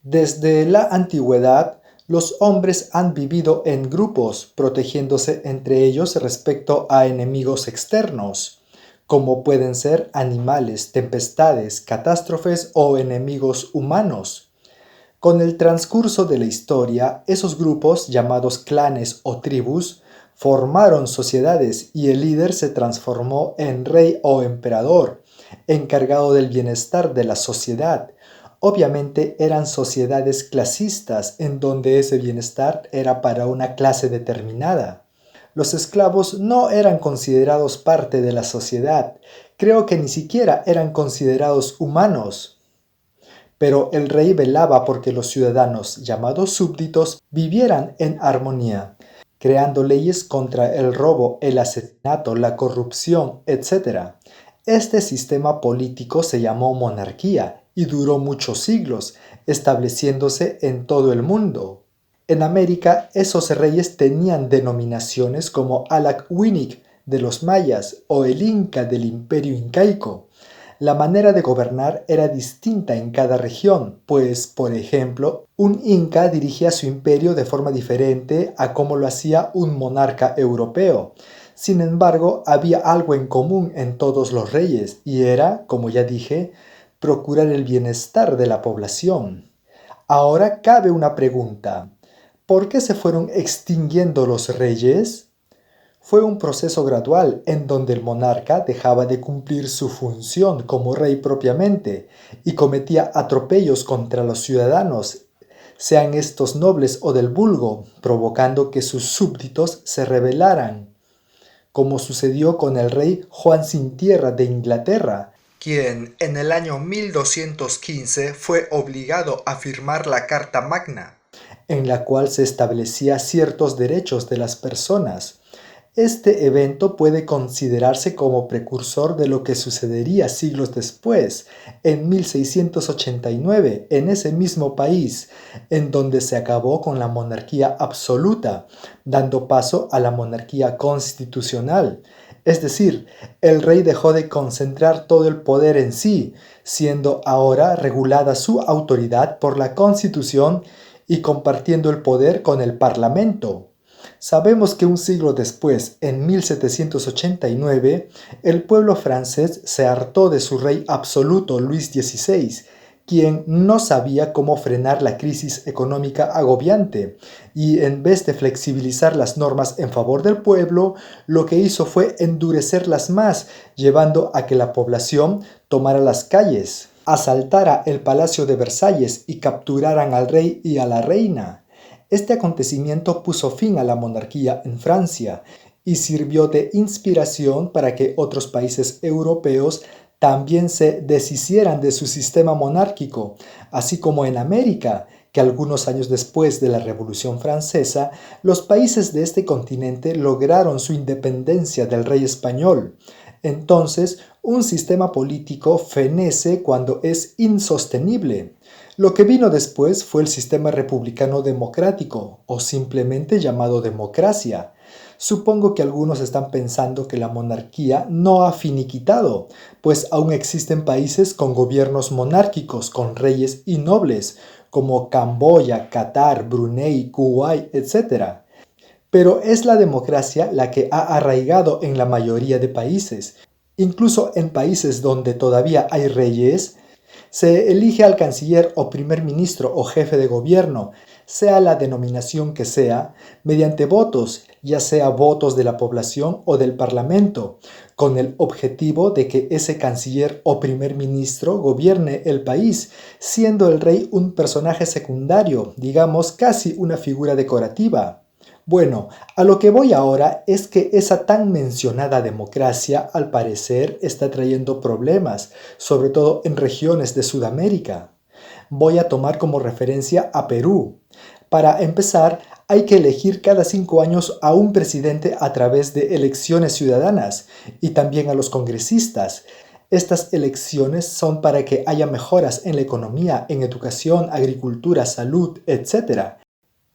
Desde la antigüedad, los hombres han vivido en grupos, protegiéndose entre ellos respecto a enemigos externos, como pueden ser animales, tempestades, catástrofes o enemigos humanos. Con el transcurso de la historia, esos grupos, llamados clanes o tribus, formaron sociedades y el líder se transformó en rey o emperador, encargado del bienestar de la sociedad. Obviamente eran sociedades clasistas en donde ese bienestar era para una clase determinada. Los esclavos no eran considerados parte de la sociedad, creo que ni siquiera eran considerados humanos. Pero el rey velaba porque los ciudadanos, llamados súbditos, vivieran en armonía, creando leyes contra el robo, el asesinato, la corrupción, etc. Este sistema político se llamó monarquía y duró muchos siglos, estableciéndose en todo el mundo. En América, esos reyes tenían denominaciones como Alac-Winnic de los mayas o el Inca del imperio incaico. La manera de gobernar era distinta en cada región, pues, por ejemplo, un inca dirigía su imperio de forma diferente a como lo hacía un monarca europeo. Sin embargo, había algo en común en todos los reyes, y era, como ya dije, procurar el bienestar de la población. Ahora cabe una pregunta. ¿Por qué se fueron extinguiendo los reyes? Fue un proceso gradual en donde el monarca dejaba de cumplir su función como rey propiamente y cometía atropellos contra los ciudadanos, sean estos nobles o del vulgo, provocando que sus súbditos se rebelaran, como sucedió con el rey Juan sin Tierra de Inglaterra, quien en el año 1215 fue obligado a firmar la Carta Magna, en la cual se establecía ciertos derechos de las personas. Este evento puede considerarse como precursor de lo que sucedería siglos después, en 1689, en ese mismo país, en donde se acabó con la monarquía absoluta, dando paso a la monarquía constitucional. Es decir, el rey dejó de concentrar todo el poder en sí, siendo ahora regulada su autoridad por la Constitución y compartiendo el poder con el Parlamento. Sabemos que un siglo después, en 1789, el pueblo francés se hartó de su rey absoluto Luis XVI, quien no sabía cómo frenar la crisis económica agobiante, y en vez de flexibilizar las normas en favor del pueblo, lo que hizo fue endurecerlas más, llevando a que la población tomara las calles, asaltara el Palacio de Versalles y capturaran al rey y a la reina. Este acontecimiento puso fin a la monarquía en Francia y sirvió de inspiración para que otros países europeos también se deshicieran de su sistema monárquico, así como en América, que algunos años después de la Revolución Francesa, los países de este continente lograron su independencia del rey español. Entonces, un sistema político fenece cuando es insostenible. Lo que vino después fue el sistema republicano democrático, o simplemente llamado democracia. Supongo que algunos están pensando que la monarquía no ha finiquitado, pues aún existen países con gobiernos monárquicos, con reyes y nobles, como Camboya, Qatar, Brunei, Kuwait, etc. Pero es la democracia la que ha arraigado en la mayoría de países. Incluso en países donde todavía hay reyes, se elige al canciller o primer ministro o jefe de gobierno, sea la denominación que sea, mediante votos, ya sea votos de la población o del parlamento, con el objetivo de que ese canciller o primer ministro gobierne el país, siendo el rey un personaje secundario, digamos casi una figura decorativa. Bueno, a lo que voy ahora es que esa tan mencionada democracia al parecer está trayendo problemas, sobre todo en regiones de Sudamérica. Voy a tomar como referencia a Perú. Para empezar, hay que elegir cada 5 años a un presidente a través de elecciones ciudadanas y también a los congresistas. Estas elecciones son para que haya mejoras en la economía, en educación, agricultura, salud, etc.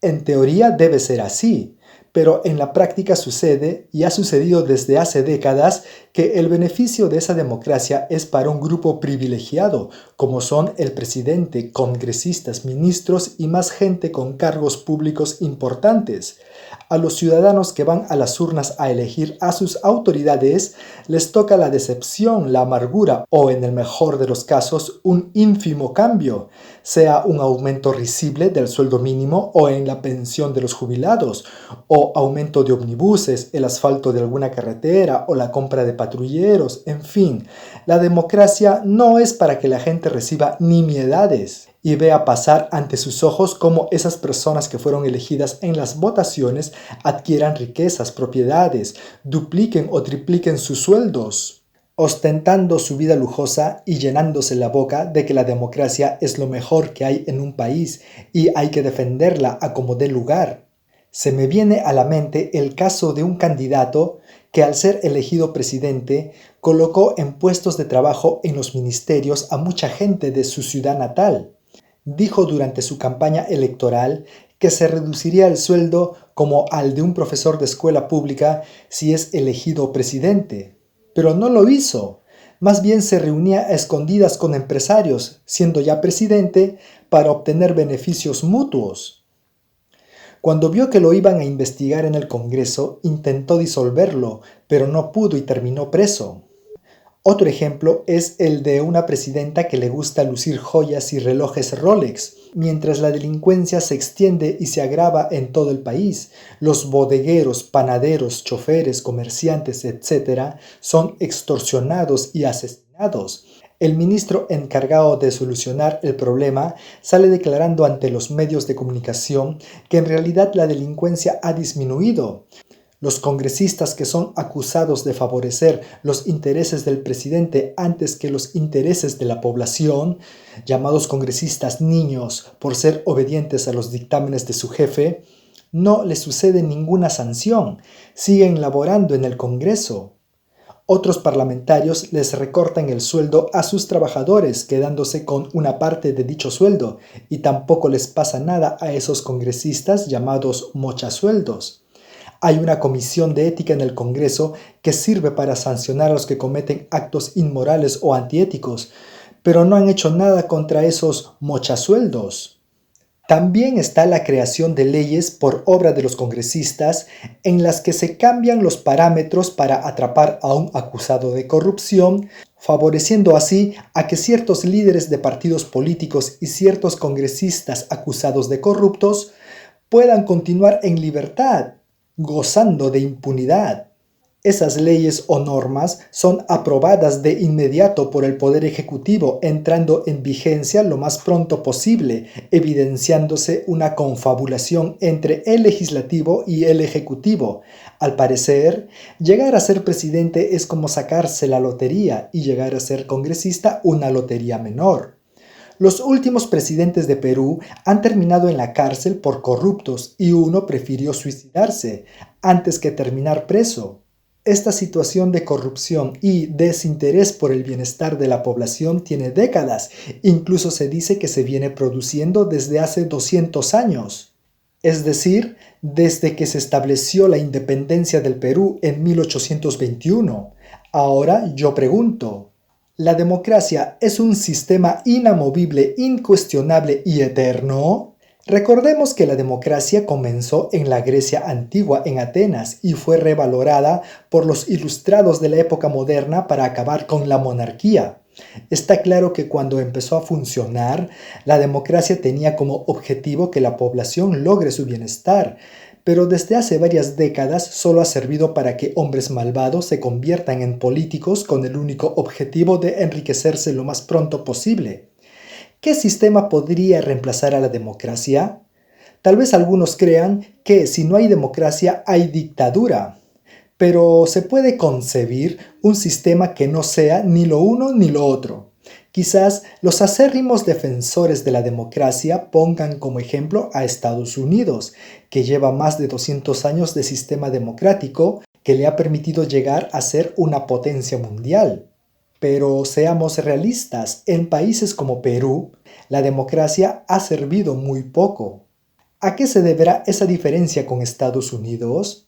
En teoría debe ser así, pero en la práctica sucede, y ha sucedido desde hace décadas, que el beneficio de esa democracia es para un grupo privilegiado, como son el presidente, congresistas, ministros y más gente con cargos públicos importantes. A los ciudadanos que van a las urnas a elegir a sus autoridades les toca la decepción, la amargura o, en el mejor de los casos, un ínfimo cambio, sea un aumento risible del sueldo mínimo o en la pensión de los jubilados, o aumento de omnibuses, el asfalto de alguna carretera o la compra de patrulleros, en fin. La democracia no es para que la gente reciba nimiedades y vea pasar ante sus ojos cómo esas personas que fueron elegidas en las votaciones adquieran riquezas, propiedades, dupliquen o tripliquen sus sueldos, ostentando su vida lujosa y llenándose la boca de que la democracia es lo mejor que hay en un país y hay que defenderla a como dé lugar. Se me viene a la mente el caso de un candidato que al ser elegido presidente colocó en puestos de trabajo en los ministerios a mucha gente de su ciudad natal. Dijo durante su campaña electoral que se reduciría el sueldo como al de un profesor de escuela pública si es elegido presidente. Pero no lo hizo. Más bien se reunía a escondidas con empresarios, siendo ya presidente, para obtener beneficios mutuos. Cuando vio que lo iban a investigar en el Congreso, intentó disolverlo, pero no pudo y terminó preso. Otro ejemplo es el de una presidenta que le gusta lucir joyas y relojes Rolex, mientras la delincuencia se extiende y se agrava en todo el país. Los bodegueros, panaderos, choferes, comerciantes, etc., son extorsionados y asesinados. El ministro encargado de solucionar el problema sale declarando ante los medios de comunicación que en realidad la delincuencia ha disminuido. Los congresistas que son acusados de favorecer los intereses del presidente antes que los intereses de la población, llamados congresistas niños por ser obedientes a los dictámenes de su jefe, no les sucede ninguna sanción, siguen laborando en el Congreso. Otros parlamentarios les recortan el sueldo a sus trabajadores, quedándose con una parte de dicho sueldo, y tampoco les pasa nada a esos congresistas llamados mochasueldos. Hay una comisión de ética en el Congreso que sirve para sancionar a los que cometen actos inmorales o antiéticos, pero no han hecho nada contra esos mochasueldos. También está la creación de leyes por obra de los congresistas en las que se cambian los parámetros para atrapar a un acusado de corrupción, favoreciendo así a que ciertos líderes de partidos políticos y ciertos congresistas acusados de corruptos puedan continuar en libertad, gozando de impunidad. Esas leyes o normas son aprobadas de inmediato por el Poder Ejecutivo, entrando en vigencia lo más pronto posible, evidenciándose una confabulación entre el Legislativo y el Ejecutivo. Al parecer, llegar a ser presidente es como sacarse la lotería y llegar a ser congresista una lotería menor. Los últimos presidentes de Perú han terminado en la cárcel por corruptos y uno prefirió suicidarse antes que terminar preso. Esta situación de corrupción y desinterés por el bienestar de la población tiene décadas, incluso se dice que se viene produciendo desde hace 200 años. Es decir, desde que se estableció la independencia del Perú en 1821. Ahora yo pregunto, ¿la democracia es un sistema inamovible, incuestionable y eterno? Recordemos que la democracia comenzó en la Grecia antigua, en Atenas, y fue revalorada por los ilustrados de la época moderna para acabar con la monarquía. Está claro que cuando empezó a funcionar, la democracia tenía como objetivo que la población logre su bienestar, pero desde hace varias décadas solo ha servido para que hombres malvados se conviertan en políticos con el único objetivo de enriquecerse lo más pronto posible. ¿Qué sistema podría reemplazar a la democracia? Tal vez algunos crean que si no hay democracia hay dictadura, pero se puede concebir un sistema que no sea ni lo uno ni lo otro. Quizás los acérrimos defensores de la democracia pongan como ejemplo a Estados Unidos, que lleva más de 200 años de sistema democrático que le ha permitido llegar a ser una potencia mundial. Pero seamos realistas, en países como Perú, la democracia ha servido muy poco. ¿A qué se deberá esa diferencia con Estados Unidos?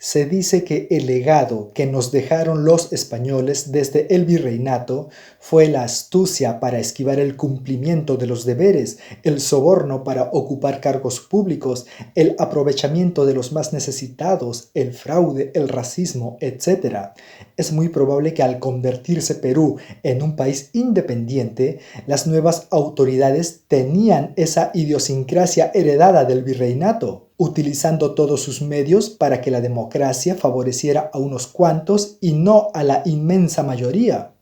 Se dice que el legado que nos dejaron los españoles desde el virreinato fue la astucia para esquivar el cumplimiento de los deberes, el soborno para ocupar cargos públicos, el aprovechamiento de los más necesitados, el fraude, el racismo, etc. Es muy probable que al convertirse Perú en un país independiente, las nuevas autoridades tenían esa idiosincrasia heredada del virreinato, utilizando todos sus medios para que la democracia favoreciera a unos cuantos y no a la inmensa mayoría.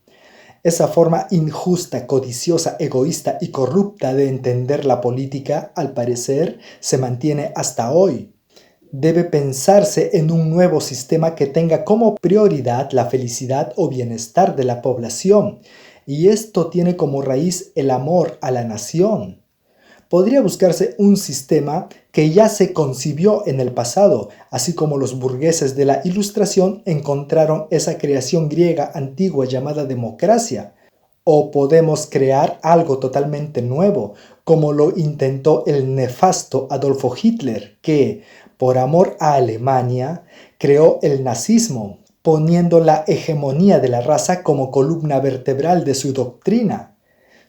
Esa forma injusta, codiciosa, egoísta y corrupta de entender la política, al parecer, se mantiene hasta hoy. Debe pensarse en un nuevo sistema que tenga como prioridad la felicidad o bienestar de la población, y esto tiene como raíz el amor a la nación. Podría buscarse un sistema que ya se concibió en el pasado, así como los burgueses de la Ilustración encontraron esa creación griega antigua llamada democracia. O podemos crear algo totalmente nuevo, como lo intentó el nefasto Adolfo Hitler, que, por amor a Alemania, creó el nazismo, poniendo la hegemonía de la raza como columna vertebral de su doctrina.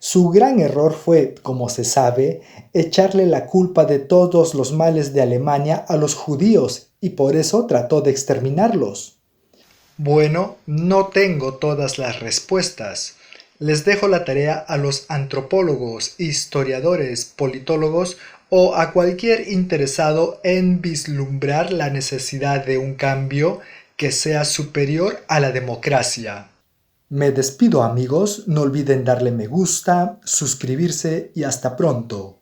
Su gran error fue, como se sabe, echarle la culpa de todos los males de Alemania a los judíos y por eso trató de exterminarlos. Bueno, no tengo todas las respuestas. Les dejo la tarea a los antropólogos, historiadores, politólogos o a cualquier interesado en vislumbrar la necesidad de un cambio que sea superior a la democracia. Me despido amigos, no olviden darle me gusta, suscribirse y hasta pronto.